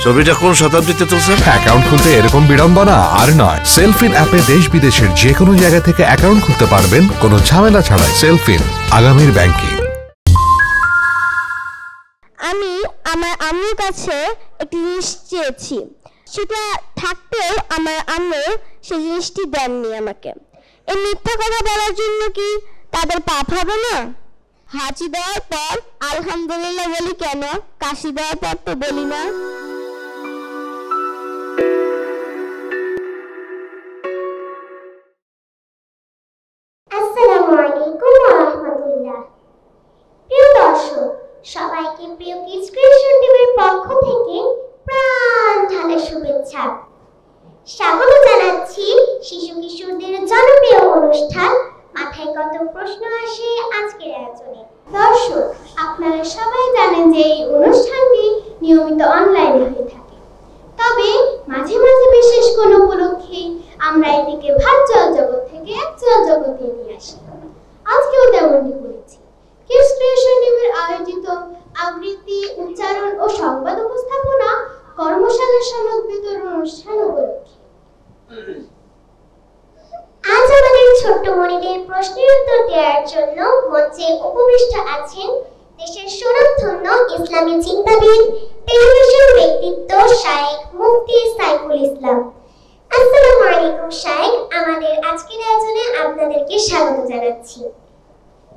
ছবিটা কোন শতাব্দীতে তুলছেন? অ্যাকাউন্ট খুলতে এরকম বিড়ম্বনা আর নয়। সেলফিন অ্যাপে দেশ বিদেশের যে কোনো জায়গা থেকে অ্যাকাউন্ট খুলতে পারবেন কোনো ঝামেলা ছাড়াই। সেলফিন, আগামীর ব্যাংকিং। আমি আমার আম্মুর কাছে একটি জিনিস চেয়েছি, সেটা থাকতেও আমার আম্মু সেই জিনিসটি দেননি আমাকে। এই মিথ্যা কথা বলার জন্য কি তাদের পাপ হবে না? হাঁচি দেওয়ার পর আলহামদুলিল্লাহ বলি কেন, কাশি দেওয়ার পর তো বলি না? আসসালামু আলাইকুম ওয়া রাহমাতুল্লাহ। প্রিয় দর্শক, সবাইকে প্রিয় কিডস ক্রিয়েশন টিমের পক্ষ থেকে প্রাণ ঢালা শুভেচ্ছা। স্বাগত জানাচ্ছি শিশু কিশোরদের জনপ্রিয় অনুষ্ঠান মাথায় কত প্রশ্ন আসে আজকের আয়োজনে। দর্শক, আপনারা সবাই জানেন যে এই অনুষ্ঠানটি নিয়মিত অনলাইনে হয়ে থাকে, তবে মাঝে মাঝে বিশেষ কোনো উপলক্ষে আমরা এটিকে ভার্চুয়াল জগৎ থেকে অ্যাকচুয়াল জগতে নিয়ে আসি। আজকেও তেমনটি করেছি। কিডস ক্রিয়েশন টিমের আয়োজিত আবৃত্তি, উচ্চারণ ও সংবাদ উপস্থাপনা কর্মশালার সনদ বিতরণ অনুষ্ঠান উপলক্ষে আজ আমাদের ছোট্ট মনিদের প্রশ্নের উত্তর দেওয়ার জন্য মঞ্চে উপবিষ্ট আছেন দেশের সুনামধন্য ইসলামী চিন্তাবিদ, টেলিভিশন ব্যক্তিত্ব শায়েখ মুফতি সাইফুল ইসলাম। আসসালামু আলাইকুম শায়েখ, আমাদের আজকের আয়োজনে আপনাদেরকে স্বাগত জানাচ্ছি।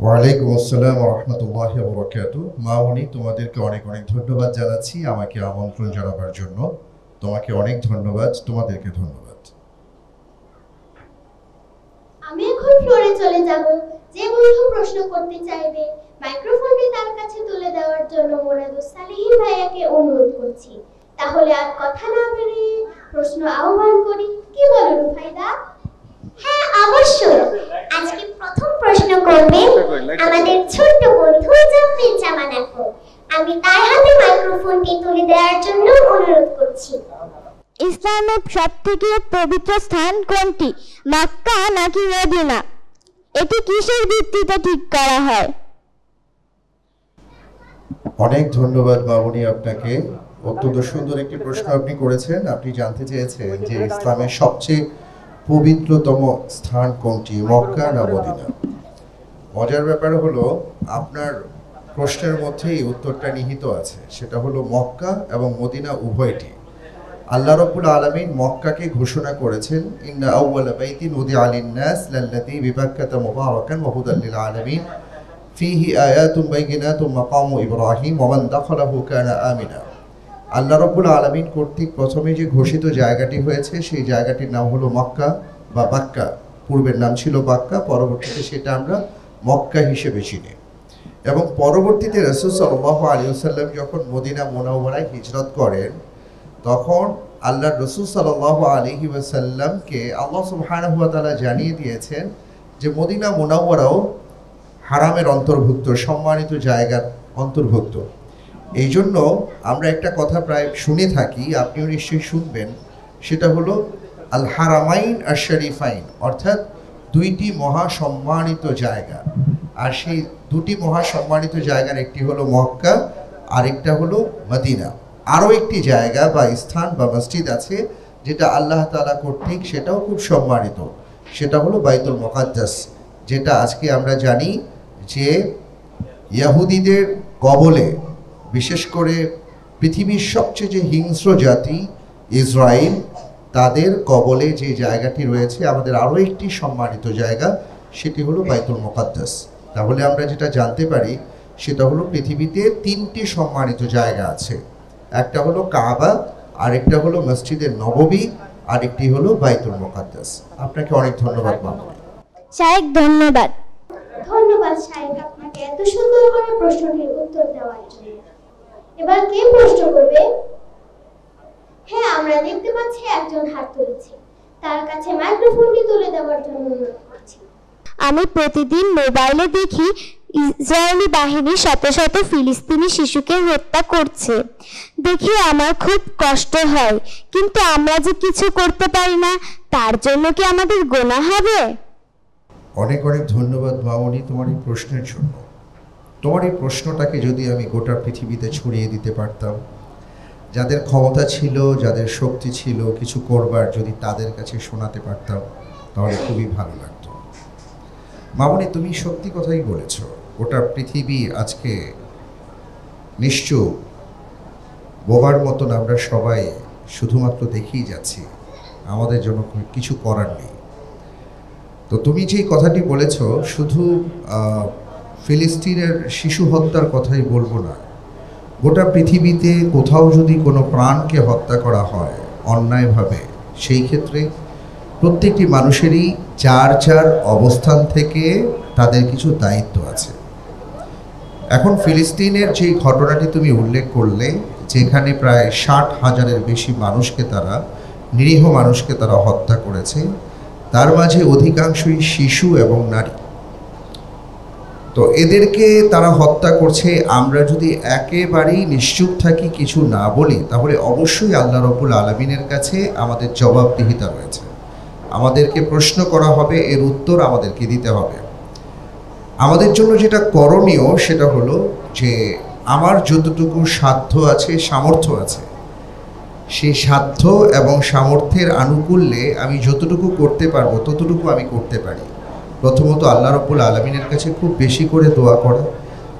ওয়ালাইকুম আসসালাম ওয়া রাহমাতুল্লাহি ওয়া বারাকাতুহু। মামুনি, তোমাদেরকে অনেক অনেক ধন্যবাদ জানাচ্ছি আমাকে আমন্ত্রণ জানাবার জন্য। তোমাকে অনেক ধন্যবাদ, তোমাদেরকে ধন্যবাদ। আমি এখন ফ্লোরে চলে যাব। যে বন্ধু প্রশ্ন করতে চাইবে মাইক্রোফোনটি তার কাছে তুলে দেওয়ার জন্য মোরাদুস সালিহিন ভাইয়াকে অনুরোধ করছি। তাহলে আর কথা না বাড়িয়ে প্রশ্ন আহ্বান করি। কি বলেন রুফাইদা? হ্যাঁ, অবশ্যই। আজকে প্রথম প্রশ্ন করবে আমাদের ছোট্ট বন্ধু জাফরিন জামান আপু। আমি তার হাতে মাইক্রোফোনটি তুলে দেওয়ার জন্য অনুরোধ করছি। ইসলামের সবথেকে পবিত্র স্থান কোনটি, মক্কা নাকি মদিনা? এটি কিসের ভিত্তিতে ঠিক করা হয়? অনেক ধন্যবাদ মামুনি আপনাকে। অত্যন্ত সুন্দর একটি প্রশ্ন আপনি করেছেন। আপনি জানতে চেয়েছেন যে ইসলামের সবচেয়ে পবিত্রতম স্থান কোনটি, মক্কা না মদিনা। মজার ব্যাপার হলো আপনার প্রশ্নের মধ্যেই উত্তরটা নিহিত আছে, সেটা হলো মক্কা এবং মদিনা উভয়টি। আল্লাহ রাব্বুল আলামিন মক্কাকে ঘোষণা করেছেন ইন্না আউওয়ালা বাইতিন উদিআ লিন-নাস লাল্লাযী বিবাক্কাতা মুবারাকান ওয়া হুদাল লিল আলামিন ফীহি আয়াতুম বাইয়িনাতুম মাকামু ইব্রাহিম ওয়া মান দাখালাহু কানা আমিনা। আল্লাহ রাব্বুল আলামিন কর্তৃক প্রথমে যে ঘোষিত জায়গাটি হয়েছে সেই জায়গাটির নাম হলো মক্কা বা বাক্কা। পূর্বের নাম ছিল বাক্কা, পরবর্তীতে সেটা আমরা মক্কা হিসেবে চিনি। এবং পরবর্তীতে রাসূল সাল্লাল্লাহু আলাইহি ওয়াসাল্লাম যখন মদিনা মুনাওয়ারায় হিজরত করেন, তখন আল্লাহর রাসূল সাল্লাল্লাহু আলাইহি ওয়াসাল্লামকে আল্লাহ সুবহানাহু ওয়া তাআলা জানিয়ে দিয়েছেন যে মদিনা মুনাওয়ারাও হারামের অন্তর্ভুক্ত, সম্মানিত জায়গার অন্তর্ভুক্ত। এই জন্য আমরা একটা কথা প্রায় শুনে থাকি, আপনিও নিশ্চয়ই শুনবেন, সেটা হলো আল হারামাইন আর শরীফাইন, অর্থাৎ দুইটি মহা সম্মানিত জায়গা। আর সেই দুটি মহা সম্মানিত জায়গার একটি হলো মক্কা, আরেকটা হলো মদিনা। আরও একটি জায়গা বা স্থান বা মসজিদ আছে যেটা আল্লাহ তাআলা কর্তৃক সেটাও খুব সম্মানিত, সেটা হলো বাইতুল মুকাদ্দাস, যেটা আজকে আমরা জানি যে ইহুদিদের কবলে, বিশেষ করে পৃথিবীর সবচেয়ে যে হিংস্র জাতি ইসরায়েল, তাদের কবলে যে জায়গাটি রয়েছে আমাদের আরও একটি সম্মানিত জায়গা, সেটি হলো বাইতুল মুকাদ্দাস। তাহলে আমরা যেটা জানতে পারি সেটা হলো পৃথিবীতে তিনটি সম্মানিত জায়গা আছে। একটা হলো কাবা, আরেকটা হলো মসজিদে নববী, আরেকটি হলো বাইতুল মুকাদ্দাস। আপনাকে অনেক ধন্যবাদ মামুনি। শায়েখ ধন্যবাদ। ধন্যবাদ শায়েখ আপনাকে এত সুন্দর করে প্রশ্নটির উত্তর দেওয়ার জন্য। এবার কে প্রশ্ন করবে? হ্যাঁ, আমরা দেখতে পাচ্ছি একজন হাত তুলেছে। তার কাছে মাইক্রোফোনটি তুলে দেওয়ার জন্য অনুরোধ করছি। আমি প্রতিদিন মোবাইলে দেখি ইসরায়েলি বাহিনী শত শত ফিলিস্তিনি শিশুকে হত্যা করছে। দেখে আমার খুব কষ্ট হয়, কিন্তু আমরা যে কিছু করতে পারি না, তার জন্য কি আমাদের গুনাহ হবে? অনেক অনেক ধন্যবাদ মামুনি তোমার এই প্রশ্নের জন্য। তোমার এই প্রশ্নটাকে যদি আমি গোটা পৃথিবীতে ছড়িয়ে দিতে পারতাম, যাদের ক্ষমতা ছিল, যাদের শক্তি ছিল কিছু করবার, যদি তাদের কাছে শোনাতে পারতাম তাহলে খুবই ভালো লাগতো। মামনি, তুমি সত্যি কথাই বলেছ। গোটা পৃথিবী আজকে নিশ্চুপ, বোবার মতন আমরা সবাই শুধুমাত্র দেখেই যাচ্ছি, আমাদের জন্য কিছু করার নেই। তো তুমি যেই কথাটি বলেছ, শুধু ফিলিস্তিনের শিশু হত্যার কথাই বলবো না, গোটা পৃথিবীতে কোথাও যদি কোনো প্রাণকে হত্যা করা হয় অন্যায়ভাবে, সেই ক্ষেত্রে প্রত্যেকটি মানুষেরই যার যার অবস্থান থেকে তাদের কিছু দায়িত্ব আছে। এখন ফিলিস্তিনের যে ঘটনাটি তুমি উল্লেখ করলে, যেখানে প্রায় 60,000-এর বেশি মানুষকে তারা, নিরীহ মানুষকে তারা হত্যা করেছে, তার মাঝে অধিকাংশই শিশু এবং নারী। তো এদেরকে তারা হত্যা করছে, আমরা যদি একেবারেই নিশ্চুপ থাকি, কিছু না বলি, তাহলে অবশ্যই আল্লাহ রাব্বুল আলামিনের কাছে আমাদের জবাবদিহিতা রয়েছে। আমাদেরকে প্রশ্ন করা হবে, এর উত্তর আমাদেরকে দিতে হবে। আমাদের জন্য যেটা করণীয় সেটা হলো যে আমার যতটুকু সাধ্য আছে, সামর্থ্য আছে, সেই সাধ্য এবং সামর্থ্যের আনুকূল্যে আমি যতটুকু করতে পারবো ততটুকু আমি করতে পারি। প্রথমত আল্লাহ রাব্বুল আলামিনের কাছে খুব বেশি করে দোয়া করা,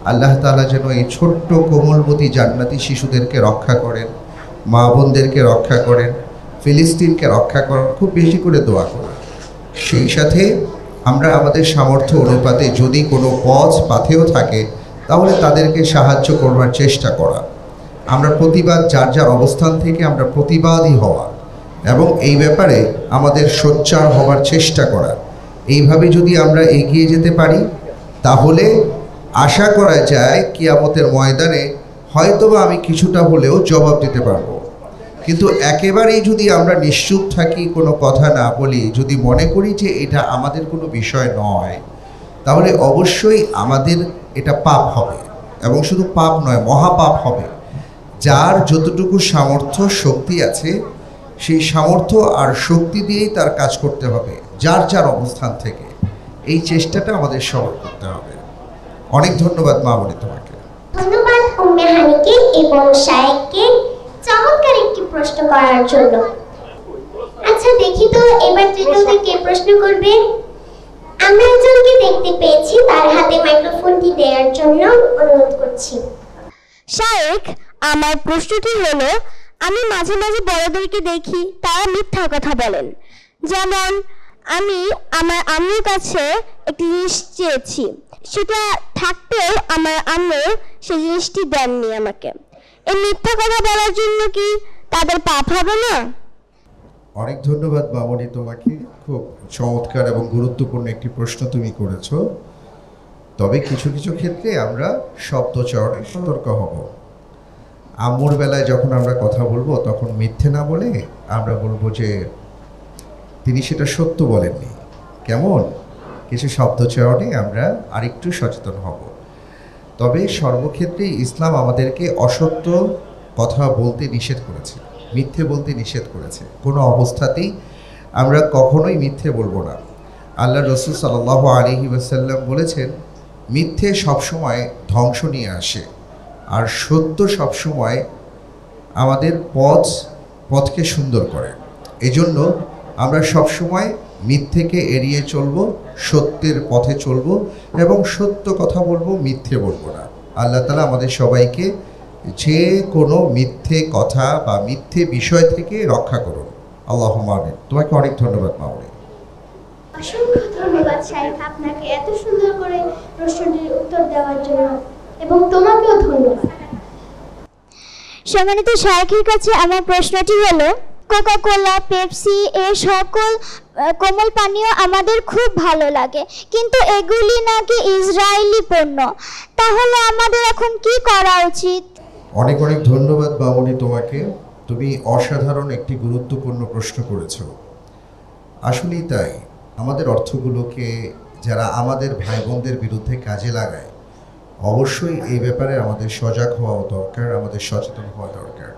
আল্লাহ তাআলা যেন এই ছোট্ট কোমলমতি জান্নাতি শিশুদেরকে রক্ষা করেন, মা বোনদেরকে রক্ষা করেন, ফিলিস্তিনকে রক্ষা করেন, খুব বেশি করে দোয়া করা। সেই সাথে আমরা আমাদের সামর্থ্য অনুপাতে যদি কোনো পাথেও থাকে তাহলে তাদেরকে সাহায্য করবার চেষ্টা করা। আমরা প্রতিবাদ, যার যার অবস্থান থেকে আমরা প্রতিবাদী হওয়া এবং এই ব্যাপারে আমাদের সোচ্চার হওয়ার চেষ্টা করা। এইভাবে যদি আমরা এগিয়ে যেতে পারি তাহলে আশা করা যায় কিয়ামতের ময়দানে হয়তোবা আমি কিছুটা হলেও জবাব দিতে পারবো। কিন্তু একেবারেই যদি আমরা নিশ্চুপ থাকি, কোনো কথা না বলি, যদি মনে করি যে এটা আমাদের কোনো বিষয় নয়, তাহলে অবশ্যই আমাদের এটা পাপ হবে, এবং শুধু পাপ নয়, মহাপাপ হবে। যার যতটুকু সামর্থ্য, শক্তি আছে, সেই সামর্থ্য আর শক্তি দিয়েই তার কাজ করতে হবে, যার যার অবস্থান থেকে। এই চেষ্টাটা আমাদের সবার করতে হবে। অনেক ধন্যবাদ মামনি তোমাকে। ধন্যবাদ উম্মে হানিকে এবং শায়েককে চমৎকার একটি প্রশ্ন করার জন্য। আচ্ছা দেখি তো এবার তৃতীয়তে কে প্রশ্ন করবে? আমরা একজনকে দেখতে পেয়েছি, তার হাতে মাইক্রোফোনটি দেওয়ার জন্য অনুরোধ করছি। শায়েক, আমার প্রশ্নটি হলো, আমি মাঝে মাঝে বড়দেরকে দেখি তারা মিথ্যা কথা বলেন। যেমন আমি আমার আম্মুর কাছে একটি জিনিস চেয়েছি, সেটা থাকতেও আমার আম্মু সেই জিনিসটি দেননি আমাকে। এই মিথ্যা কথা বলার জন্য কি তাদের পাপ হবে না? অনেক ধন্যবাদ মামনি তোমাকে। খুব চমৎকার এবং গুরুত্বপূর্ণ একটি প্রশ্ন তুমি করেছো। তবে কিছু কিছু ক্ষেত্রে আমরা শব্দচয়নে সতর্ক হব। আম্মুর বেলায় যখন আমরা কথা বলবো তখন মিথ্যে না বলে আমরা বলবো যে তিনি সেটা সত্য বলেননি। কেমন? কিছু শব্দচয়নে আমরা আরেকটু সচেতন হব। তবে সর্বক্ষেত্রে ইসলাম আমাদেরকে অসত্য কথা বলতে নিষেধ করেছে, মিথ্যে বলতে নিষেধ করেছে। কোনো অবস্থাতেই আমরা কখনোই মিথ্যে বলবো না। আল্লাহ রসুল সাল্লাল্লাহু আলাইহি ওয়াসাল্লাম বলেছেন, মিথ্যে সবসময় ধ্বংস নিয়ে আসে, আর সত্য সবসময় আমাদের পথকে সুন্দর করে। এজন্য আমরা সবসময় মিথ্যেকে এড়িয়ে চলবো, সত্যের পথে চলবো এবং সত্য কথা বলবো, মিথ্যে বলবো না। আল্লাহ তাআলা আমাদের সবাইকে যে কোনো মিথ্যে কথা বা মিথ্যে বিষয় থেকে রক্ষা করুন। আল্লাহুম্মা আমিন। তোমাকে অনেক ধন্যবাদ মামনি। অসংখ্য ধন্যবাদ শায়েক আপনাকে এত সুন্দর করে প্রশ্নটির উত্তর দেওয়ার জন্য, এবং তোমাকেও ধন্যবাদ। সম্মানিত শায়েখের কাছে আমার প্রশ্নটি হলো, কোকা কোলা, পেপসি এই সকল কোমল পানীয় আমাদের খুব ভালো লাগে, কিন্তু এগুলি নাকি ইসরায়েলি পণ্য। তাহলে আমাদের এখন কি করা উচিত? অনেক অনেক ধন্যবাদ মামনি তোমাকে। তুমি অসাধারণ একটি গুরুত্বপূর্ণ প্রশ্ন করেছো। আসলেই তাই, আমাদের অর্থগুলোকে যারা আমাদের ভাই বোনদের বিরুদ্ধে কাজে লাগায়, অবশ্যই এই ব্যাপারে আমাদের সজাগ হওয়া দরকার, আমাদের সচেতন হওয়া দরকার।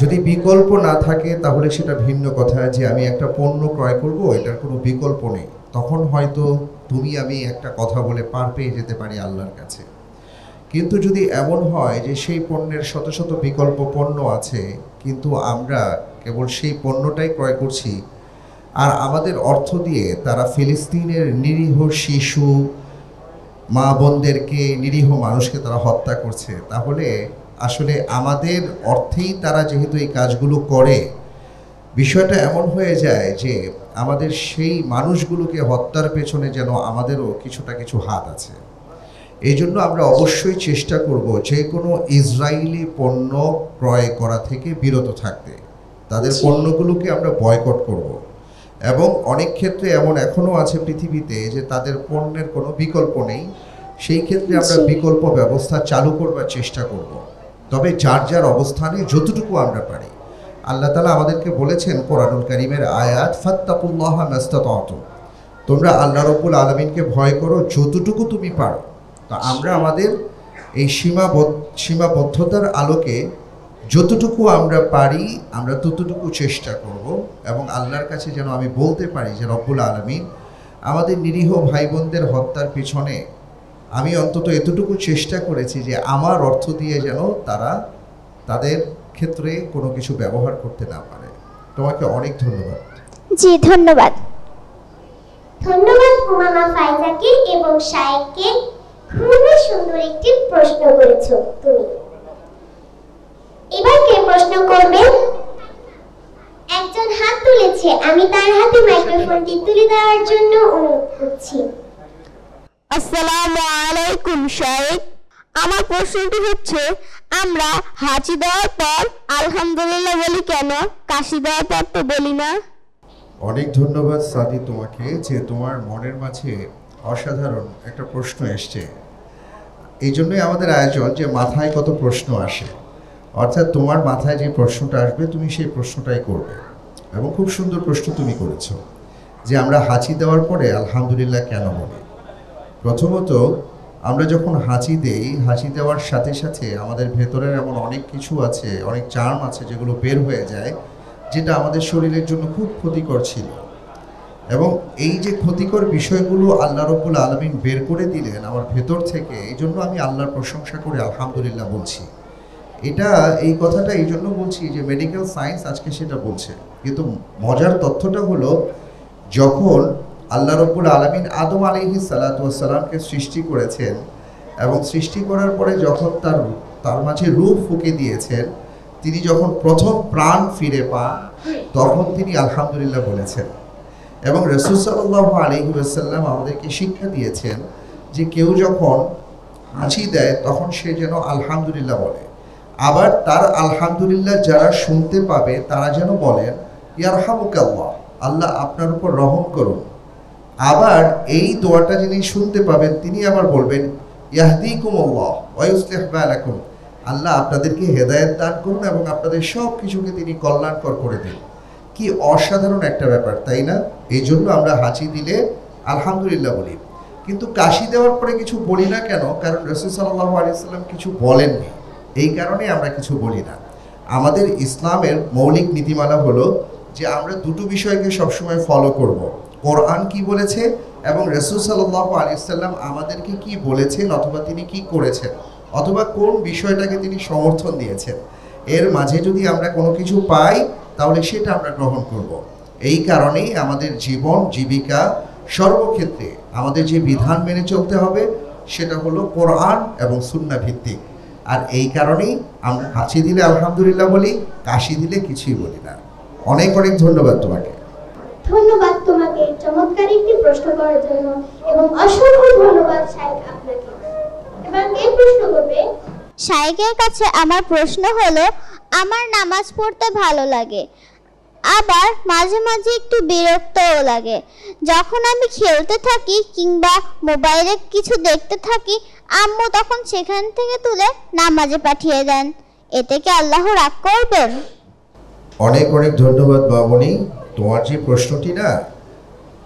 যদি বিকল্প না থাকে তাহলে সেটা ভিন্ন কথা, যে আমি একটা পণ্য ক্রয় করব, এটার কোনো বিকল্প নেই, তখন হয়তো তুমি আমি একটা কথা বলে পার পেয়ে যেতে পারি আল্লাহর কাছে। কিন্তু যদি এমন হয় যে সেই পণ্যের শত শত বিকল্প পণ্য আছে, কিন্তু আমরা কেবল সেই পণ্যটাই ক্রয় করছি, আর আমাদের অর্থ দিয়ে তারা ফিলিস্তিনের নিরীহ শিশু, মা বোনদেরকে, নিরীহ মানুষকে তারা হত্যা করছে, তাহলে আসলে আমাদের অর্থেই তারা যেহেতু এই কাজগুলো করে, বিষয়টা এমন হয়ে যায় যে আমাদের সেই মানুষগুলোকে হত্যার পেছনে যেন আমাদেরও কিছু হাত আছে। এই জন্য আমরা অবশ্যই চেষ্টা করব যে কোনো ইসরায়েলি পণ্য ক্রয় করা থেকে বিরত থাকতে, তাদের পণ্যগুলোকে আমরা বয়কট করব। এবং অনেক ক্ষেত্রে এমন এখনও আছে পৃথিবীতে যে তাদের পণ্যের কোনো বিকল্প নেই, সেই ক্ষেত্রে আমরা বিকল্প ব্যবস্থা চালু করবার চেষ্টা করব। তবে যার যার অবস্থানে যতটুকু আমরা পারি, আল্লাহ তাআলা আমাদেরকে বলেছেন কোরআনুল কারীমের আয়াত, ফাত্তাকুল্লাহা মাস্তাতাতুম, তোমরা আল্লাহ রাব্বুল আলামিনকে ভয় করো যতটুকু তুমি পারো। তো আমরা আমাদের এই সীমাবদ্ধতার আলোকে যতটুকু আমরা পারি আমরা ততটুকু চেষ্টা করব, এবং আল্লাহর কাছে যেন আমি বলতে পারি যে রব্বুল আলামিন আমাদের নিরীহ ভাই বোনদের হত্যার পিছনে আমি অন্তত এতটুকু চেষ্টা করেছি যে আমার অর্থ দিয়ে যেন তারা তাদের ক্ষেত্রে কোনো কিছু ব্যবহার করতে না পারে। তোমাকে অনেক ধন্যবাদ। জি ধন্যবাদ। ধন্যবাদ উমামা ফাইজাকে এবং শায়েককে, খুবই সুন্দর একটি প্রশ্ন করেছো তুমি। এবার কে প্রশ্ন করবে? একজন হাত তুলেছে, আমি তার হাতে মাইক্রোফোনটি তুলে দেওয়ার জন্য অনুরোধ করছি। আসসালামু আলাইকুম শায়েক। আমার প্রশ্নটি হচ্ছে, আমরা হাঁচি দেওয়ার পর আলহামদুলিল্লাহ বলি কেন, কাশি দেওয়ার পর তো বলি না? অনেক ধন্যবাদ সাদি তোমাকে, যে তোমার মনের মাঝে অসাধারণ একটা প্রশ্ন এসছে। এই জন্যই আমাদের আয়োজন যে মাথায় কত প্রশ্ন আসে, অর্থাৎ তোমার মাথায় যে প্রশ্নটা আসবে তুমি সেই প্রশ্নটাই করবে। এবং খুব সুন্দর প্রশ্ন তুমি করেছো যে আমরা হাঁচি দেওয়ার পরে আলহামদুলিল্লাহ কেন বলি। প্রথমত, আমরা যখন হাঁচি দেই, হাঁচি দেওয়ার সাথে সাথে আমাদের ভেতরের এমন অনেক কিছু আছে, অনেক চার্ম আছে যেগুলো বের হয়ে যায়, যেটা আমাদের শরীরের জন্য খুব ক্ষতিকর ছিল। এবং এই যে ক্ষতিকর বিষয়গুলো আল্লাহ রাব্বুল আলামিন বের করে দিলেন আমার ভেতর থেকে, এই জন্য আমি আল্লাহর প্রশংসা করে আলহামদুলিল্লাহ বলছি। এই কথাটা এই জন্য বলছি যে মেডিকেল সায়েন্স আজকে সেটা বলছে। কিন্তু মজার তথ্যটা হলো, যখন আল্লাহ রাব্বুল আলামিন আদম আলাইহিস সালাতু ওয়াস সালামকে সৃষ্টি করেছেন, এবং সৃষ্টি করার পরে যখন তার মাঝে রূহ ফুঁকে দিয়েছেন, তিনি যখন প্রথম প্রাণ ফিরে পান, তখন তিনি আলহামদুলিল্লাহ বলেছেন। এবং রাসূল সাল্লাল্লাহু আলাইহি ওয়াসাল্লাম আমাদেরকে শিক্ষা দিয়েছেন যে কেউ যখন হাঁচি দেয় তখন সে যেন আলহামদুলিল্লাহ বলে। আবার তার আলহামদুলিল্লাহ যারা শুনতে পাবে তারা যেন বলেন ইয়ারহামুকাল্লাহ, আল্লাহ আপনার উপর রহম করুন। আবার এই দোয়াটা যিনি শুনতে পাবেন তিনি আবার বলবেন ইয়াহদিকুমুল্লাহ ওয়া ইউসলিহু বালাকুম, আল্লাহ আপনাদেরকে হেদায়েত দান করুন এবং আপনাদের সব কিছুকে তিনি কল্যাণকর করে দিন। কি অসাধারণ একটা ব্যাপার, তাই না? এই জন্য আমরা হাঁচি দিলে আলহামদুলিল্লাহ বলি। কিন্তু কাশি দেওয়ার পরে কিছু বলি না কেন? কারণ রাসূল সাল্লাল্লাহু আলাইহি ওয়াসাল্লাম কিছু বলেননি, এই কারণে আমরা কিছু বলি না। আমাদের ইসলামের মৌলিক নীতিমালা হলো যে আমরা দুটো বিষয়কে সবসময় ফলো করব, কোরআন কি বলেছে এবং রাসূল সাল্লাল্লাহু আলাইহি ওয়াসাল্লাম আমাদেরকে কি বলেছেন, অথবা তিনি কি করেছেন, অথবা কোন বিষয়টাকে তিনি সমর্থন দিয়েছেন। এর মাঝে যদি আমরা কোনো কিছু পাই তাহলে সেটা আমরা গ্রহণ করব। এই কারণেই আমাদের জীবন জীবিকা সর্বক্ষেত্রে আমাদের যে বিধান মেনে চলতে হবে সেটা হলো কোরআন এবং সুন্নাহ ভিত্তিক। আর এই কারণেই আমরা হাঁচি দিলে আলহামদুলিল্লাহ বলি, কাশি দিলে কিছুই বলি না। অনেক অনেক ধন্যবাদ তোমাকে। ধন্যবাদ তোমাকে চমৎকার একটি প্রশ্ন করার জন্য, এবং অসংখ্য ধন্যবাদ শায়েক আপনাকে। এবার কে প্রশ্ন করবে? শায়েকের কাছে আমার প্রশ্ন হলো, আমার নামাজ পড়তে ভালো লাগে, আবার মাঝে মাঝে একটু বিরক্তও লাগে। যখন আমি খেলতে থাকি কিংবা মোবাইলে কিছু দেখতে থাকি, আম্মু তখন সেখান থেকে তুলে নামাজে পাঠিয়ে দেন। এতে কি আল্লাহ রাগ করবেন? অনেক অনেক ধন্যবাদ বাবুনি। তোমার যে প্রশ্নটি না,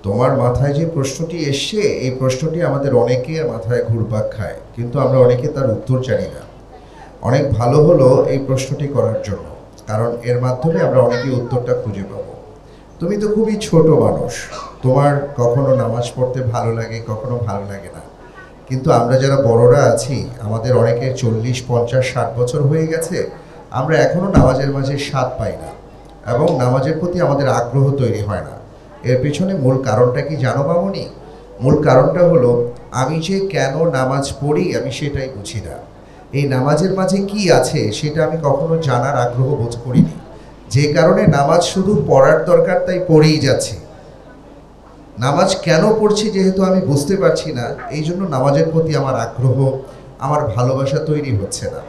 তোমার মাথায় যে প্রশ্নটি এসছে, এই প্রশ্নটি আমাদের অনেকের মাথায় ঘুরপাক খায়, কিন্তু আমরা অনেকে তার উত্তর জানি না। অনেক ভালো হলো এই প্রশ্নটি করার জন্য, কারণ এর মাধ্যমে আমরা অনেকে উত্তরটা খুঁজে পাবো। তুমি তো খুবই ছোট মানুষ, তোমার কখনো নামাজ পড়তে ভালো লাগে, কখনো ভালো লাগে না। কিন্তু আমরা যারা বড়রা আছি, আমাদের অনেকের 40, 50, 60 বছর হয়ে গেছে, আমরা এখনো নামাজের মাঝে স্বাদ পাই না এবং নামাজের প্রতি আমাদের আগ্রহ তৈরি হয় না। এর পেছনে মূল কারণটা কি জানো মামনি? মূল কারণটা হলো আমি যে কেন নামাজ পড়ি আমি সেটাই বুঝি না। এই নামাজের মাঝে কি আছে সেটা আমি কখনো জানার আগ্রহ বোধ করিনি, যে কারণে নামাজ শুধু পড়ার দরকার তাই পড়েই যাচ্ছি। নামাজ কেন পড়ছি যেহেতু আমি বুঝতে পারছি না, এই জন্য নামাজের প্রতি আমার আগ্রহ, আমার ভালোবাসা তৈরি হচ্ছে না।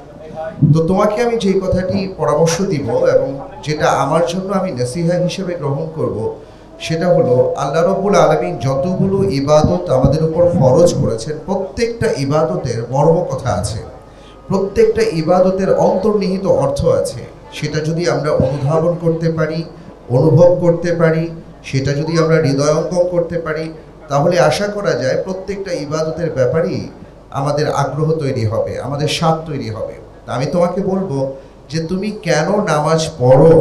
তো তোমাকে আমি যে কথাটি পরামর্শ দিব এবং যেটা আমার জন্য আমি নসিহা হিসেবে গ্রহণ করব, সেটা হলো আল্লাহ রাব্বুল আলামিন যতগুলো ইবাদত আমাদের উপর ফরজ করেছেন, প্রত্যেকটা ইবাদতের মর্ম কথা আছে, প্রত্যেকটা ইবাদতের অন্তর্নিহিত অর্থ আছে। সেটা যদি আমরা অনুধাবন করতে পারি, অনুভব করতে পারি, সেটা যদি আমরা হৃদয়ঙ্গম করতে পারি, তাহলে আশা করা যায় প্রত্যেকটা ইবাদতের ব্যাপারেই আমাদের আগ্রহ তৈরি হবে, আমাদের স্বাদ তৈরি হবে। আমি তোমাকে বলবো যে তুমি কেন নামাজ পড়ো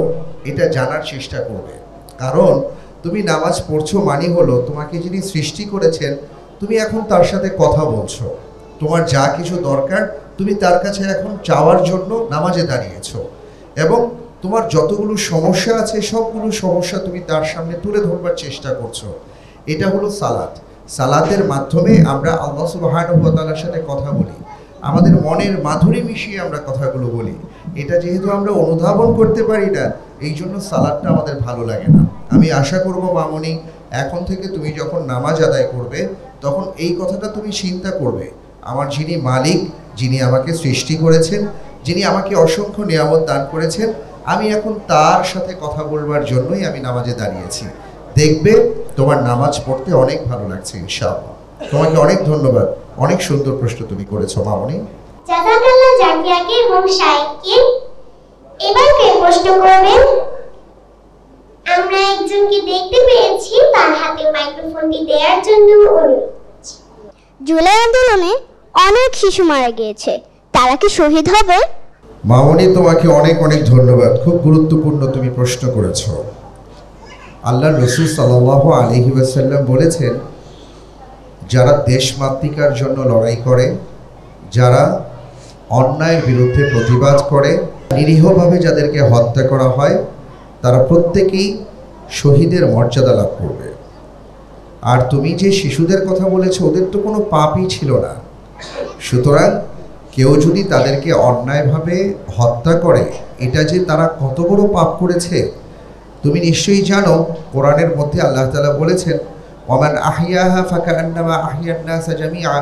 এটা জানার চেষ্টা করবে। কারণ তুমি নামাজ পড়ছো মানে হলো তোমাকে যিনি সৃষ্টি করেছেন তুমি এখন তার সাথে কথা বলছো, তোমার যা কিছু দরকার তুমি তার কাছে এখন চাওয়ার জন্য নামাজে দাঁড়িয়েছো, এবং তোমার যতগুলো সমস্যা আছে সবগুলো সমস্যা তুমি তার সামনে তুলে ধরবার চেষ্টা করছো। এটা হলো সালাত। সালাতের মাধ্যমে আমরা আল্লাহ সুবহানাহু ওয়া তাআলার সাথে কথা বলি, আমাদের মনের মাধুরী মিশিয়ে আমরা কথাগুলো বলি। এটা যেহেতু আমরা অনুধাবন করতে পারি না, এই জন্য সালাতটা আমাদের ভালো লাগে না। আমি আশা করব মামনি, এখন থেকে তুমি যখন নামাজ আদায় করবে তখন এই কথাটা তুমি চিন্তা করবে, আমার যিনি মালিক, যিনি আমাকে সৃষ্টি করেছেন, যিনি আমাকে অসংখ্য নিয়ামত দান করেছেন, আমি এখন তার সাথে কথা বলবার জন্যই আমি নামাজে দাঁড়িয়েছি। দেখবে তোমার নামাজ পড়তে অনেক ভালো লাগছে ইনশাআল্লাহ। তোমাকে অনেক ধন্যবাদ, অনেক সুন্দর প্রশ্ন তুমি করেছো মামনি। জাযাকাল্লাহ জাকিয়াকে এবং শাইখকে। এবার কে প্রশ্ন করবেন? আমরা একজনকে দেখতে পেয়েছি, তার হাতে মাইক্রোফোনটি দেওয়ার জন্য অনুরোধ করছি। জুলাই আন্দোলনে অনেক শিশু মারা গিয়েছে, তারা কি শহীদ হবে? মামনি তোমাকে অনেক অনেক ধন্যবাদ, খুব গুরুত্বপূর্ণ তুমি প্রশ্ন করেছো। আল্লাহর রাসূল সাল্লাল্লাহু আলাইহি ওয়াসাল্লাম বলেছেন, যারা দেশমাতৃকার জন্য লড়াই করে, যারা অন্যায়ের বিরুদ্ধে প্রতিবাদ করে, নিরীহভাবে যাদেরকে হত্যা করা হয়, তারা প্রত্যেকেই শহীদের মর্যাদা লাভ করবে। আর তুমি যে শিশুদের কথা বলেছো, ওদের তো কোনো পাপই ছিল না। সুতরাং কেউ যদি তাদেরকে অন্যায়ভাবে হত্যা করে, এটা যে তারা কত বড় পাপ করেছে তুমি নিশ্চয়ই জানো। কোরআনের মধ্যে আল্লাহ তাআলা বলেছেন, ওমান আহইয়াহা ফাকান্নামা আহইয়ান নাস জামিআ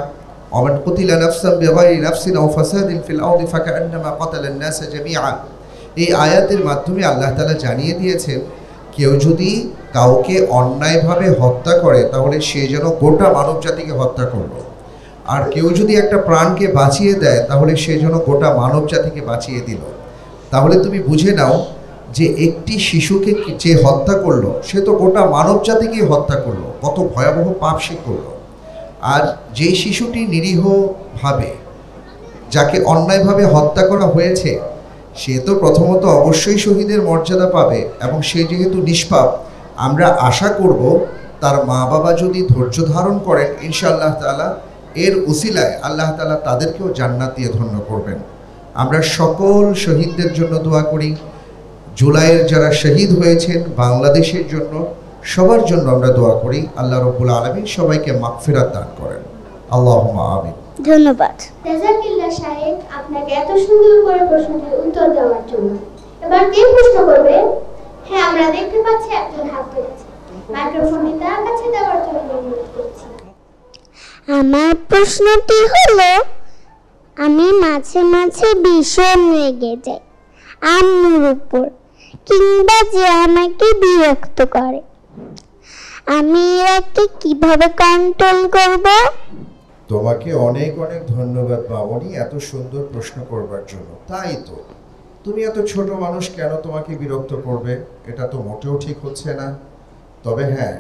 ওমান কুতিলা নাফসান বিগাইরি নাফসিন আও ফাসাদিন ফিল আরদি ফাকান্নামা কাতালান নাস জামিআ। এই আয়াতের মাধ্যমে আল্লাহ তাআলা জানিয়ে দিয়েছেন, কেউ যদি কাউকে অন্যায়ভাবে হত্যা করে তাহলে সে যেন গোটা মানব জাতিকে হত্যা করলো, আর কেউ যদি একটা প্রাণকে বাঁচিয়ে দেয় তাহলে সে যেন গোটা মানব জাতিকে বাঁচিয়ে দিল। তাহলে তুমি বুঝে নাও যে একটি শিশুকে যে হত্যা করলো সে তো গোটা মানব জাতিকে হত্যা করলো, কত ভয়াবহ পাপ সে করলো। আর যেই শিশুটি নিরীহভাবে, যাকে অন্যায়ভাবে হত্যা করা হয়েছে, সে তো প্রথমত অবশ্যই শহীদের মর্যাদা পাবে, এবং সে যেহেতু নিষ্পাপ, আমরা আশা করব তার মা বাবা যদি ধৈর্য ধারণ করেন, ইনশাআল্লাহ তাআলা এর উসিলায় আল্লাহ তাআলা তাদেরকেও জান্নাত দিয়ে ধন্য করবেন। আমরা সকল শহীদদের জন্য দোয়া করি, জুলাইয়ের যারা শহীদ হয়েছেন বাংলাদেশের জন্য, সবার জন্য আমরা দোয়া করি। আল্লাহ রাব্বুল আলামিন সবাইকে মাগফিরাত দান করেন। আল্লাহুম্মা আমিন। ধন্যবাদ। জাযাকাল্লাহ শাইখ, আপনাকে এত সুন্দর করে প্রশ্নের উত্তর দেওয়ার জন্য। এবার কে প্রশ্ন করবে? হ্যাঁ, আমরা দেখতে পাচ্ছি একজন হাত তুলেছে। মাইক্রোফোনটি তার কাছে দেওয়ার জন্য অনুরোধ করছি। আমার প্রশ্নটি হলো, আমি মাঝে মাঝে ভীষণ রেগে যাই আম্মুর উপর, কিংবা যে আমাকে বিরক্ত করে, আমি একে কিভাবে কন্ট্রোল করব? তোমাকে অনেক অনেক ধন্যবাদ মামনি এত সুন্দর প্রশ্ন করবার জন্য। তাই তো, তুমি এত ছোট মানুষ, কেন তোমাকে বিরক্ত করবে? এটা তো মোটেও ঠিক হচ্ছে না। তবে হ্যাঁ,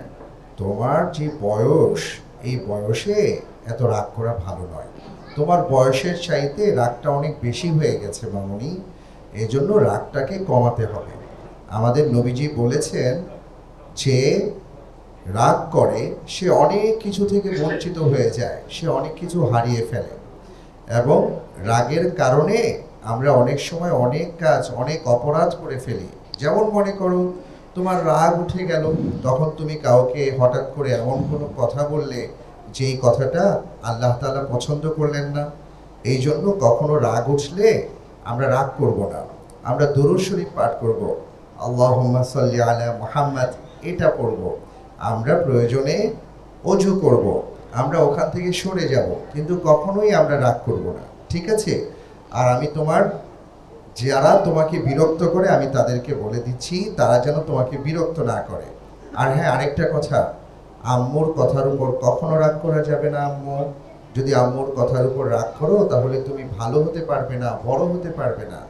তোমার যে বয়স, এই বয়সে এত রাগ করা ভালো নয়। তোমার বয়সের চাইতে রাগটা অনেক বেশি হয়ে গেছে মামনি, এজন্য রাগটাকে কমাতে হবে। আমাদের নবীজি বলেছেন যে রাগ করে সে অনেক কিছু থেকে বঞ্চিত হয়ে যায়, সে অনেক কিছু হারিয়ে ফেলে। এবং রাগের কারণে আমরা অনেক সময় অনেক কাজ, অনেক অপরাধ করে ফেলি। যেমন মনে করো তোমার রাগ উঠে গেল, তখন তুমি কাউকে হঠাৎ করে এমন কোনো কথা বললে যেই কথাটা আল্লাহ তাআলা পছন্দ করলেন না। এই জন্য কখনো রাগ উঠলে আমরা রাগ করব না, আমরা দুরূদ শরীফ পাঠ করব, আল্লাহুম্মা সাল্লি আলা মুহাম্মাদ, এটা পড়ব। আমরা প্রয়োজনে ওযু করব, আমরা ওখান থেকে সরে যাব, কিন্তু কখনোই আমরা রাগ করব না, ঠিক আছে? আর আমি যারা তোমাকে বিরক্ত করে আমি তাদেরকে বলে দিচ্ছি তারা যেন তোমাকে বিরক্ত না করে। আর হ্যাঁ, আরেকটা কথা, আম্মুর কথার উপর কখনো রাগ করা যাবে না। আম্মু যদি আম্মুর কথার উপর রাগ করো তাহলে তুমি ভালো হতে পারবে না, বড় হতে পারবে না।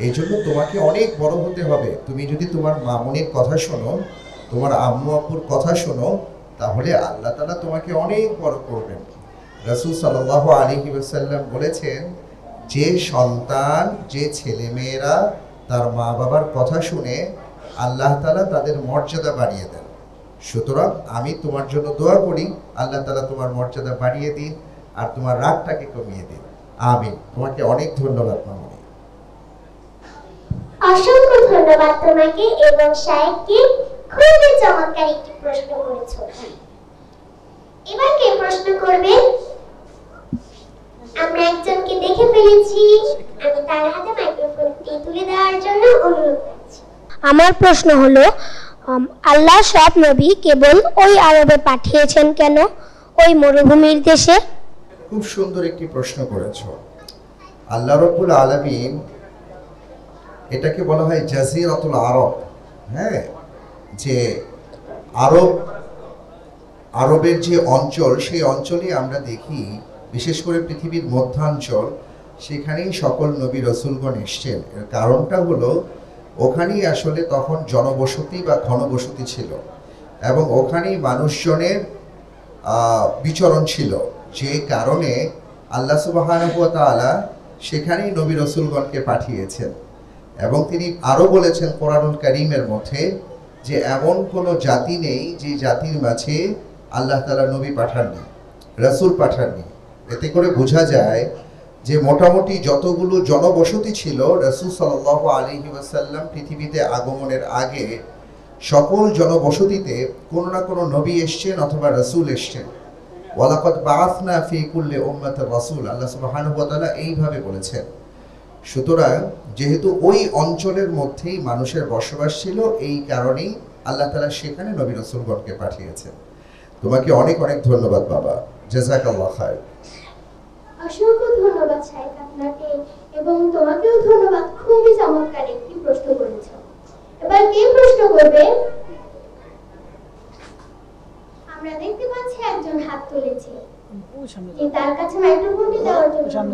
এই জন্য তোমাকে অনেক বড় হতে হবে। তুমি যদি তোমার মামুনির কথা শোনো, তোমার আম্মু আব্বুর কথা শোনো, তাহলে আল্লাহ তাআলা তোমাকে অনেক বড় করবেন। রাসূল সাল্লাল্লাহু আলাইহি ওয়াসাল্লাম বলেছেন, যে সন্তান, যে ছেলেমেয়েরা তার মা বাবার কথা শুনে আল্লাহ তাআলা তাদের মর্যাদা বাড়িয়ে দেন। সুতরাং আমি তোমার জন্য দোয়া করি, আল্লাহ তাআলা তোমার মর্যাদা বাড়িয়ে দিন আর তোমার রাগটাকে কমিয়ে দিন। আমিন। তোমাকে অনেক ধন্যবাদ মামনি। অসংখ্য ধন্যবাদ তোমাকে এবং শায়েখকে, খুবই চমৎকার একটি প্রশ্ন করেছো। এবার কে প্রশ্ন করবে? আমরা একজনকে দেখে ফেলেছি, আমি তার হাতে মাইক্রোফোনটি তুলে দেওয়ার জন্য অনুরোধ করছি। আমার প্রশ্ন হলো, আল্লাহ সব নবী কেবল ওই আরবে পাঠিয়েছেন কেন, ওই মরুভূমির দেশে? খুব সুন্দর একটি প্রশ্ন করেছো। আল্লাহ রাব্বুল আলামিন, এটাকে বলা হয় জাজিরাতুল আরব। হ্যাঁ, যে আরবের যে অঞ্চল, সেই অঞ্চলে আমরা দেখি বিশেষ করে পৃথিবীর মধ্যাঞ্চল, সেখানেই সকল নবী রসুলগণ এসছেন। এর কারণটা হলো ওখানেই আসলে তখন জনবসতি বা ঘনবসতি ছিল এবং ওখানেই মানুষজনের বিচরণ ছিল, যে কারণে আল্লাহ সুবহানাহু ওয়া তাআলা সেখানেই নবী রসুলগণকে পাঠিয়েছেন। এবং তিনি আরও বলেছেন কোরআনুল কারীমের মধ্যে যে এমন কোনো জাতি নেই যে জাতির মাঝে আল্লাহ তাআলা নবী পাঠাননি, রাসূল পাঠাননি। এতে করে বোঝা যায় যে মোটামুটি যতগুলো জনবসতি ছিল, রাসূল সাল্লাল্লাহু আলাইহি ওয়াসাল্লাম পৃথিবীতে আগমনের আগে সকল জনবসতিতে কোনো না কোনো নবী এসছেন অথবা রাসূল এসছেন। ওয়ালাকাদ বাআসনা ফি কুল্লি উম্মাতির রাসূল, আল্লাহ সুবহানাহু ওয়া তাআলা এইভাবে বলেছেন। সুতরাং যেহেতু ওই অঞ্চলের মধ্যেই মানুষের বসবাস ছিল, এই কারণেই আল্লাহ তাআলা সেখানে নবী রাসূলগণকে পাঠিয়েছেন। তোমাকে অনেক অনেক ধন্যবাদ বাবা, জাযাকাল্লাহ খায়র। অসংখ্য ধন্যবাদ শায়েখ আপনাকে, এবং তোমাকেও ধন্যবাদ, খুবই চমৎকার একটি প্রশ্ন করেছো। এবার কে প্রশ্ন করবে? আমরা দেখতে পাচ্ছি একজন হাত তুলেছে, তার কাছে মাইক্রোফোনটি দেওয়ার জন্য।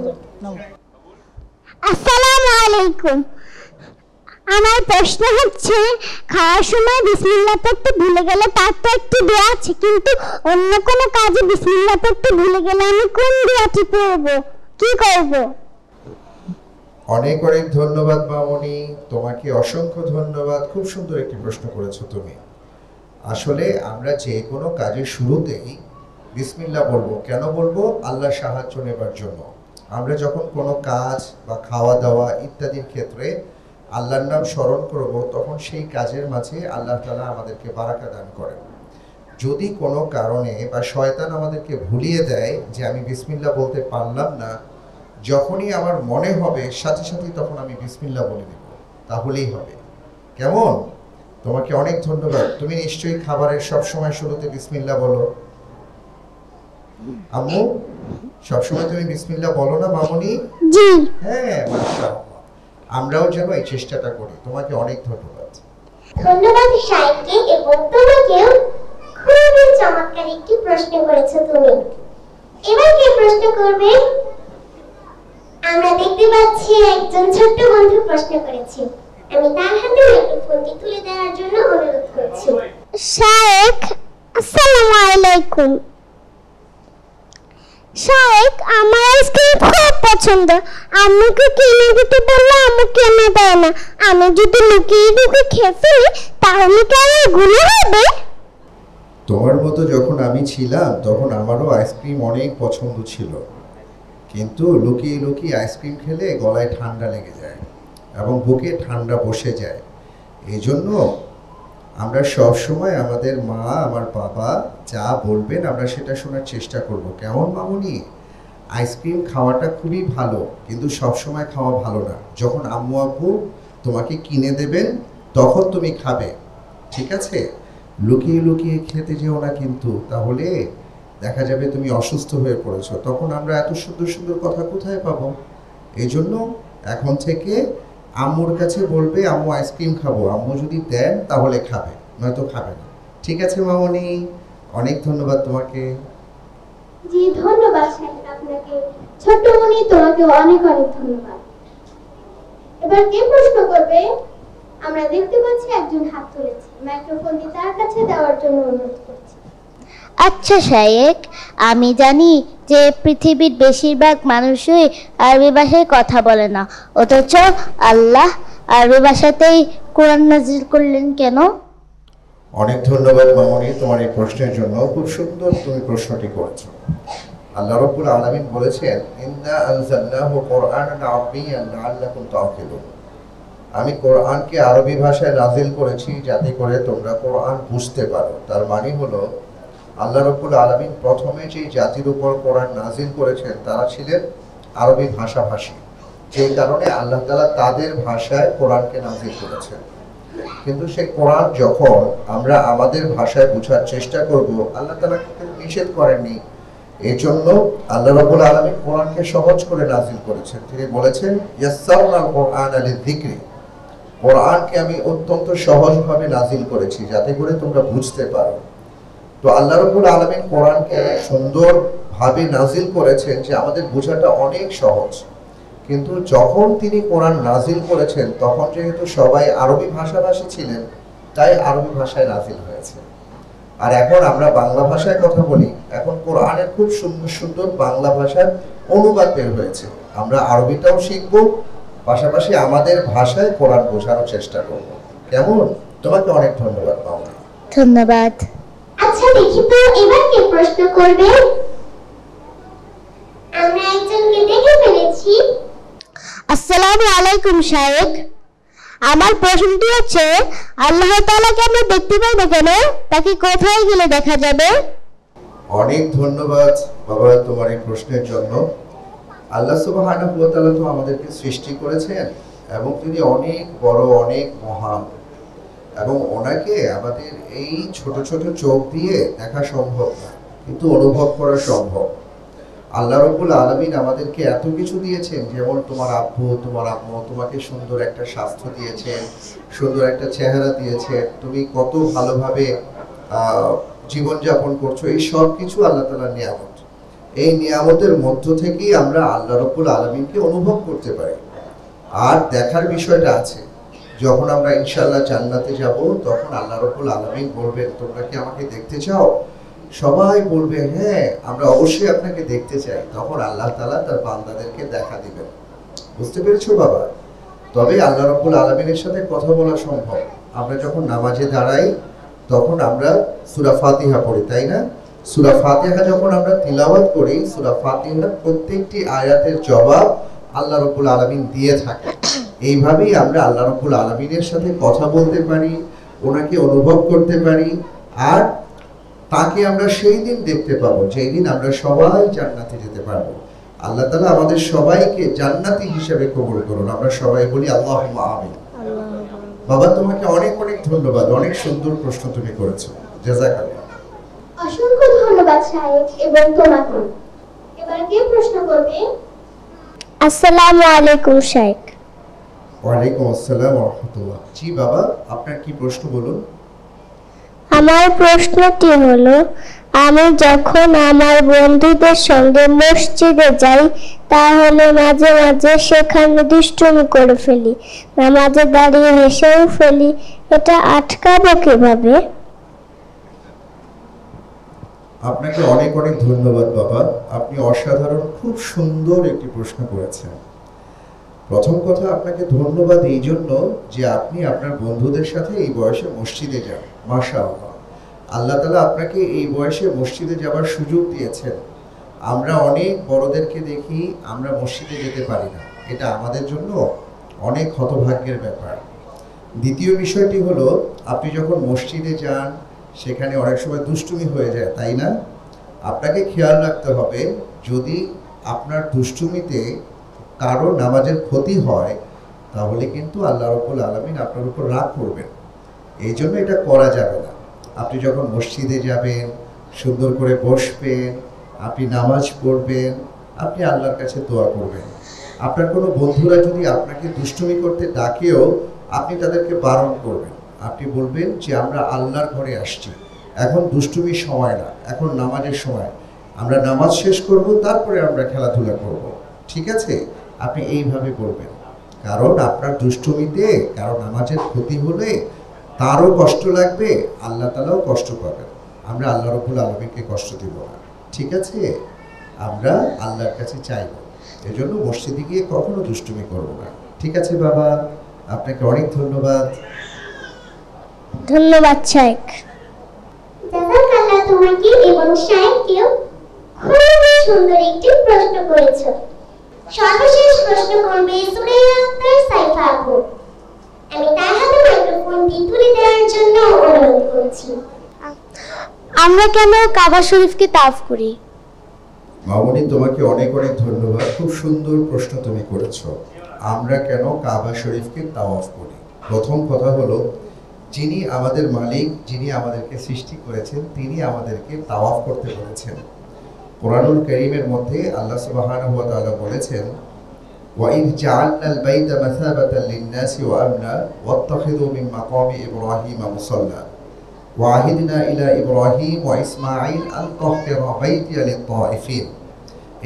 আসসালামু আলাইকুম। আমার প্রশ্ন হচ্ছে, খাওয়ার সময় বিসমিল্লাহ পড়তে ভুলে গেলে তার তো একটি দোয়া আছে, কিন্তু অন্য কোনো কাজে বিসমিল্লাহ পড়তে ভুলে গেলে আমি কোন দোয়াটি পড়ব, কি করব? অনেক অনেক ধন্যবাদ মামনি, তোমাকে অসংখ্য ধন্যবাদ। খুব সুন্দর একটি প্রশ্ন করেছো তুমি। আসলে আমরা যে কোনো কাজের শুরুতেই বিসমিল্লাহ বলবো। কেন বলবো? আল্লাহর সাহায্য নেবার জন্য। আমরা যখন কোনো কাজ বা খাওয়া দাওয়া ইত্যাদির ক্ষেত্রে আল্লাহর নাম স্মরণ করব, তখন সেই কাজের মাঝে আল্লাহ তাআলা আমাদেরকে বারাকা দান করেন। যদি কোনো কারণে বা শয়তান আমাদেরকে ভুলিয়ে দেয় যে আমি বিসমিল্লাহ বলতে পারলাম না, যখনই আমার মনে হবে সাথে সাথে তখন আমি বিসমিল্লাহ বলে দেব, তাহলেই হবে। কেমন? তোমাকে অনেক ধন্যবাদ। তুমি নিশ্চয়ই খাবারের সব সময় শুরুতে বিসমিল্লাহ বলো। আম্মু, সবসময় তুমি বিসমিল্লাহ বলো না মামুনি? জি। হ্যাঁ, মাশাআল্লাহ। আমরাও যেন এই চেষ্টাটা করি। তোমাকে অনেক ধন্যবাদ। ধন্যবাদ শায়েখকে, এবং তোমাকেও, খুবই চমৎকার একটি প্রশ্ন করেছো তুমি। এবার কে প্রশ্ন করবে? আমরা দেখতে পাচ্ছি একজন ছোট্ট বন্ধু প্রশ্ন করেছে, আমি তার হাতে মাইক্রোফোনটি তুলে দেওয়ার জন্য অনুরোধ করছি। শায়েখ, আসসালামু আলাইকুম। শায়েখ, আমার আইসক্রিম খুব পছন্দ। আম্মুকে কিনে দিতে বললে আম্মু কিনে দেয় না। আমি যদি লুকিয়ে লুকিয়ে খেয়ে ফেলি তাহলে কি আমার গুনাহ হবে? তোমার মতো যখন আমি ছিলাম তখন আমারও আইসক্রিম অনেক পছন্দ ছিল, কিন্তু লুকিয়ে লুকিয়ে আইসক্রিম খেলে গলায় ঠান্ডা লেগে যায় এবং বুকে ঠান্ডা বসে যায়। এই জন্য আমরা সব সময় আমাদের মা, আমার বাবা যা বলবেন আমরা সেটা শোনার চেষ্টা করব। কেমন মামুনি? আইসক্রিম খাওয়াটা খুবই ভালো, কিন্তু সব সময় খাওয়া ভালো না। যখন আম্মু আব্বু তোমাকে কিনে দেবেন তখন তুমি খাবে, ঠিক আছে? লুকিয়ে লুকিয়ে খেতে যেও না কিন্তু, তাহলে দেখা যাবে তুমি অসুস্থ হয়ে পড়েছো। তখন আমরা এত সুন্দর সুন্দর কথা কোথায় পাবো? এই জন্য এখন থেকে আম্মুর কাছে বলবে আম্মু আইসক্রিম খাবো, আম্মু যদি দেন তাহলে খাবে, নয়তো খাবে না। ঠিক আছে মামনি, অনেক ধন্যবাদ তোমাকে। জি ধন্যবাদ সাহেব আপনাকে। ছোট্ট মনি, তোমাকে অনেক অনেক ধন্যবাদ। এবার কে প্রশ্ন করবে? আমরা দেখতে পাচ্ছি একজন হাত তুলেছে, মাইক্রোফোনটি তার কাছে দেওয়ার জন্য অনুরোধ করছি। আচ্ছা শায়েক, আমি জানি যে পৃথিবীর বেশিরভাগ মানুষই আরবি ভাষায় কথা বলে না, অথচ আল্লাহ আরবি ভাষাতেই কোরআন নাজিল করলেন কেন? অনেক ধন্যবাদ মামনি তোমার এই প্রশ্নের জন্য। খুব সুন্দর তুমি প্রশ্নটি করেছো। আল্লাহ রাব্বুল আলামিন বলেছেন, ইন্না আনজালনাহু কুরআনান আরবিয়্যান লাআল্লাকুম তা'কিলুন। আমি কোরআনকে আরবি ভাষায় নাজিল করেছি যাতে করে তোমরা কোরআন বুঝতে পারো। তার মানে হলো আল্লাহ রাব্বুল আলামিন প্রথমে যে জাতির উপর কোরআন নাজিল করেছেন তারা ছিলেন আরবি ভাষাভাষী, যেই কারণে আল্লাহ তাআলা তাদের ভাষায় কোরআনকে নাজিল করেছেন। কিন্তু সেই কোরআন যখন আমরা আমাদের ভাষায় বোঝার চেষ্টা করব, আল্লাহ তাআলা কিন্তু নিষেধ করেননি। এই জন্য আল্লাহ রাব্বুল আলামিন কোরআনকে সহজ করে নাজিল করেছেন। তিনি বলেছেন, ইয়াসসারনাল কুরআনা লিযিকরি, কোরআনকে আমি অত্যন্ত সহজভাবে নাজিল করেছি যাতে করে তোমরা বুঝতে পারো। তো আল্লাহ রাব্বুল আলামিন কোরআনকে সুন্দরভাবে নাজিল করেছেন যে আমাদের বোঝাটা অনেক সহজ। কিন্তু যখন তিনি কোরআন নাজিল করেছেন তখন যেহেতু সবাই আরবি ভাষাভাষী ছিলেন, তাই আরবি ভাষায় নাজিল হয়েছে। আর এখন আমরা বাংলা ভাষায় কথা বলি, এখন কোরআনের খুব সুন্দর সুন্দর বাংলা ভাষার অনুবাদ বের হয়েছে। আমরা আরবিটাও শিখবো, পাশাপাশি আমাদের ভাষায় কোরআন বোঝানোর চেষ্টা করব। কেমন? তোমাকে অনেক ধন্যবাদ মামনি। ধন্যবাদ। আচ্ছা দেখি তো এবার কে প্রশ্ন করবে? আমরা একজনকে দেখে ফেলেছি। আসসালামু আলাইকুম শায়েক, আমার প্রশ্নটি হচ্ছে আল্লাহ তাআলাকে আমরা দেখতে পাই না কেন? তাকে কোথায় গেলে দেখা যাবে? অনেক ধন্যবাদ বাবা তোমার এই প্রশ্নের জন্য। আল্লাহ সুবহানাহু ওয়া তাআলা তো আমাদেরকে সৃষ্টি করেছেন এবং তিনি অনেক বড়, অনেক মহান, এবং ওনাকে আমাদের এই ছোট ছোট চোখ দিয়ে দেখা সম্ভব না, কিন্তু অনুভব করা সম্ভব। আল্লাহ রাব্বুল আলামিন আমাদেরকে এত কিছু দিয়েছেন, যেমন তোমার আব্বু, তোমার আম্মু তোমাকে সুন্দর একটা স্বাস্থ্য দিয়েছেন, সুন্দর একটা চেহারা দিয়েছে, তুমি কত ভালোভাবে জীবনযাপন করছো। এই সব কিছু আল্লাহ তাআলার নিয়ামত। এই নিয়ামতের মধ্য থেকেই আমরা আল্লাহ রাব্বুল আলামিনকে অনুভব করতে পারি। আর দেখার বিষয়টা আছে, যখন আমরা ইনশাআল্লাহ জান্নাতে যাব তখন আল্লাহ রাব্বুল আলামিন বলবেন, তোমরা কি আমাকে দেখতে চাও? সবাই বলবে, হ্যাঁ আমরা অবশ্যই আপনাকে দেখতে চাই। তখন আল্লাহ তাআলা তার বান্দাদেরকে দেখা দিবেন। বুঝতে পেরেছো বাবা? তবে আল্লাহ রাব্বুল আলামিনের সাথে কথা বলা সম্ভব। আমরা যখন নামাজে দাঁড়াই তখন আমরা সূরা ফাতিহা পড়ি, তাই না? সূরা ফাতিহা যখন আমরা তিলাওয়াত করি, সূরা ফাতিহার প্রত্যেকটি আয়াতের জবাব আল্লাহ রাব্বুল আলামিন দিয়ে থাকে। এইভাবেই আমরা আল্লাহ রাব্বুল আলামিনের সাথে কথা বলতে পারি, ওনাকে অনুভব করতে পারি, আর তাকে আমরা সেই দিন দেখতে পাবো যেই দিন আমরা সবাই জান্নাতে যেতে পারবো। আল্লাহ তাআলা আমাদের সবাইকে জান্নাতি হিসেবে কবুল করুন। আমরা সবাই বলি আল্লাহুম্মা আমিন। বাবা তোমাকে অনেক অনেক ধন্যবাদ, অনেক সুন্দর প্রশ্ন তুমি করেছো, জাযাকাল্লাহ। অসংখ্য ধন্যবাদ সাহেব এবং তোমাকে। এবার কে প্রশ্ন করবে? আসসালামু আলাইকুম শায়েক। ওয়ালাইকুম আসসালাম ওয়া রাহমাতুল্লাহ। জি বাবা, আপনার কি প্রশ্ন বলুন। আমার প্রশ্নটি হলো, আমি যখন আমার বন্ধুদের সঙ্গে মসজিদে যাই তাহলে মাঝে মাঝে সেখানে দুষ্টুমি করে ফেলি, নামাজে দাঁড়িয়ে হেসেও ফেলি, এটা আটকাবো কিভাবে? আপনাকে অনেক অনেক ধন্যবাদ বাবা, আপনি অসাধারণ, খুব সুন্দর একটি প্রশ্ন করেছেন। প্রথম কথা, আপনাকে ধন্যবাদ এই জন্য যে আপনি আপনার বন্ধুদের সাথে এই বয়সে মসজিদে যান, মাশাআল্লাহ। আল্লাহ তাআলা আপনাকে এই বয়সে মসজিদে যাওয়ার সুযোগ দিয়েছেন। আমরা অনেক বড়দেরকে দেখি আমরা মসজিদে যেতে পারি না, এটা আমাদের জন্য অনেক হতভাগ্যের ব্যাপার। দ্বিতীয় বিষয়টি হলো, আপনি যখন মসজিদে যান সেখানে অনেক সময় দুষ্টুমি হয়ে যায়, তাই না? আপনাকে খেয়াল রাখতে হবে, যদি আপনার দুষ্টুমিতে কারো নামাজের ক্ষতি হয় তাহলে কিন্তু আল্লাহ রাব্বুল আলামিন আপনার উপর রাগ করবেন। এই জন্য এটা করা যাবে না। আপনি যখন মসজিদে যাবেন, সুন্দর করে বসবেন, আপনি নামাজ পড়বেন, আপনি আল্লাহর কাছে দোয়া করবেন। আপনার কোনো বন্ধুরা যদি আপনাকে দুষ্টুমি করতে ডাকেও আপনি তাদেরকে বারণ করবেন। আপনি বলবেন যে আমরা আল্লাহর ঘরে আসছি, এখন দুষ্টুমির সময় না, এখন নামাজের সময়, আমরা নামাজ শেষ করব, তারপরে আমরা খেলাধুলা করব, ঠিক আছে? আপনি এইভাবে বলবেন, কারণ আপনার দুষ্টুমিতে কারো নামাজের ক্ষতি হলে তারও কষ্ট লাগবে, আল্লাহ তাআলাও কষ্ট পাবেন। আমরা আল্লাহ রাব্বুল আলামিনকে কষ্ট দিব না, ঠিক আছে? আমরা আল্লাহর কাছে চাইব, এজন্য মসজিদে গিয়ে কখনো দুষ্টুমি করব না, ঠিক আছে বাবা? আপনাকে অনেক ধন্যবাদ। ধন্যবাদ শাইখ। জাযাকাল্লাহ তোমাকে এবং শাইখকেও খুবই সুন্দর একটি প্রশ্ন করেছো। সর্বশেষ প্রশ্ন করবে সুরাইয়া আক্তার সাইফা আপু। আমি তার হাতে মাইক্রোফোনটি তুলে দেওয়ার জন্য অনুরোধ করছি। আমরা কেন কাবা শরীফকে তাওয়াফ করি? মামুনি, তোমাকে অনেক অনেক ধন্যবাদ, খুব সুন্দর প্রশ্ন তুমি করেছো। আমরা কেন কাবা শরীফকে তাওয়াফ করি? প্রথম কথা হলো, যিনি আমাদের মালিক, যিনি আমাদেরকে সৃষ্টি করেছেন, তিনি আমাদেরকে তাওয়াফ করতে বলেছেন। কোরআনুল কারীমের মধ্যে আল্লাহ সুবহানাহু ওয়া তাআলা বলেছেন, ওয়াইদ জাআলনাল বাইতা মাসাবাতাল লিন-নাসি ওয়া আমনা ওয়াত্তাখিযু মিন মাকামি ইব্রাহিমা মুসাল্লা ওয়াহিদনা ইলা ইব্রাহিম ওয়া ইসমাঈল আন তাহহিরা বাইতিয়া লিত-তাইফিন।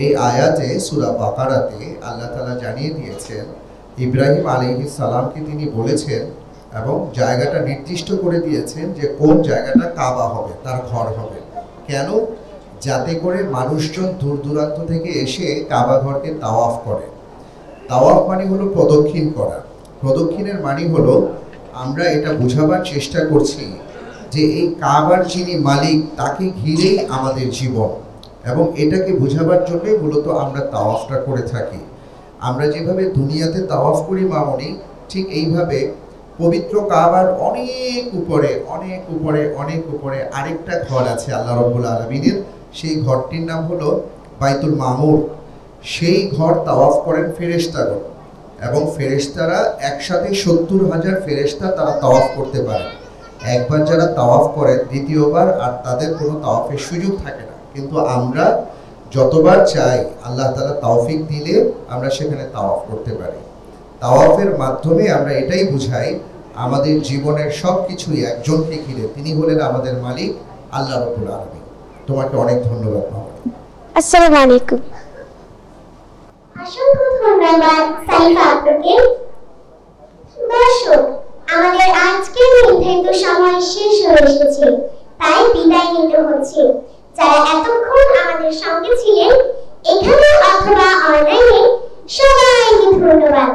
এই আয়াতে সূরা বাকারাতে আল্লাহ তাআলা জানিয়ে দিয়েছেন, ইব্রাহিম আলাইহিস সালামকে তিনি বলেছেন এবং জায়গাটা নির্দিষ্ট করে দিয়েছেন যে কোন জায়গাটা কাবা হবে, তার ঘর হবে। কেন? যাতে করে মানুষজন দূর দূরান্ত থেকে এসে কাবা ঘরকে তাওয়াফ করে। তাওয়াফ মানে হলো প্রদক্ষিণ করা। প্রদক্ষিণের মানে হলো, আমরা এটা বোঝাবার চেষ্টা করছি যে এই কাবার যিনি মালিক তাকে ঘিরেই আমাদের জীবন, এবং এটাকে বোঝাবার জন্যই মূলত আমরা তাওয়াফটা করে থাকি। আমরা যেভাবে দুনিয়াতে তাওয়াফ করি মামুনি, ঠিক এইভাবে পবিত্র কাবার অনেক উপরে অনেক উপরে অনেক উপরে আরেকটা ঘর আছে আল্লাহ রাব্বুল আলামিনের, সেই ঘরটির নাম হলো বাইতুল মামুর। সেই ঘর তাওয়াফ করেন ফেরেশতাগণ, এবং ফেরেশতারা একসাথে 70,000 ফেরেশতা তারা তাওয়াফ করতে পারে। একবার যারা তাওয়াফ করেন, দ্বিতীয়বার আর তাদের কোনো তাওয়াফের সুযোগ থাকে না। কিন্তু আমরা যতবার চাই, আল্লাহ তাআলা তৌফিক দিলে আমরা সেখানে তাওয়াফ করতে পারি। তাওয়াফের মাধ্যমে আমরা এটাই বুঝাই, আমাদের জীবনের সব কিছুই একজনকে ঘিরে, তিনি হলেন আমাদের মালিক আল্লাহ রাব্বুল আলামিন। তোমাকে অনেক ধন্যবাদ মামুনি। আসসালামু আলাইকুম। অসংখ্য ধন্যবাদ সাইফা আপুকে। দর্শক, আমাদের আজকের নির্ধারিত সময় শেষ হয়ে এসেছে, তাই বিদায় নিতে হচ্ছে। যারা এতক্ষণ আমাদের সঙ্গে ছিলেন, এখানে অথবা অনলাইনে, সবাইকে ধন্যবাদ,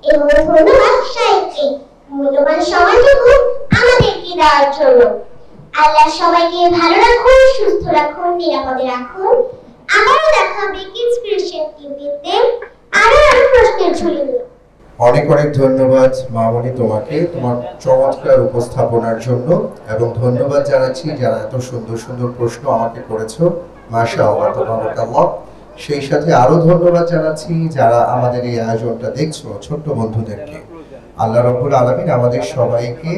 এবং ধন্যবাদ শাইখকে মূল্যবান সময়টুকু আমাদেরকে দেওয়ার জন্য। আল্লাহ সবাইকে ভালো রাখুন, সুস্থ রাখুন, নিরাপদে রাখুন। আবারও দেখা হবে কিডস ক্রিয়েশন টিভিতে আরো প্রশ্নের ঝুলি নিয়ে। অনেক অনেক ধন্যবাদ মামুনি তোমাকে, তোমার চমৎকার উপস্থাপনার জন্য, এবং ধন্যবাদ জানাচ্ছি যারা এত সুন্দর সুন্দর প্রশ্ন আমাকে করেছো। মাশাআল্লাহ, তাবারাকাল্লাহ। সেই সাথে আরো ধন্যবাদ জানাচ্ছি যারা আমাদের এই আয়োজনটা দেখছো, ছোট্ট বন্ধুদেরকে। আল্লাহ রাব্বুল আলামিন আমাদের সবাইকে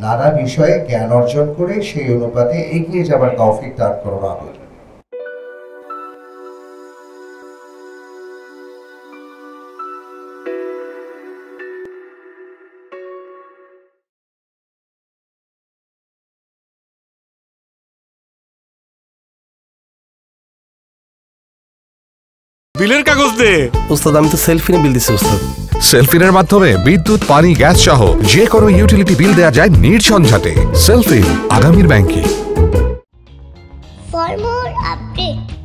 নানা বিষয়ে জ্ঞান অর্জন করে সেই অনুপাতে এগিয়ে যাবার তৌফিক দান করুন। আমিন। বিলের কাগজ দে। ওস্তাদ, আমি তো সেলফিনে বিল দিছি ওস্তাদ। সেলফিনের মাধ্যমে বিদ্যুৎ, পানি, গ্যাস সহ যে কোনো ইউটিলিটি বিল দেওয়া যায় নির্ঝঞ্ঝাটে। সেলফিন, আগামীর ব্যাংকে। For more updates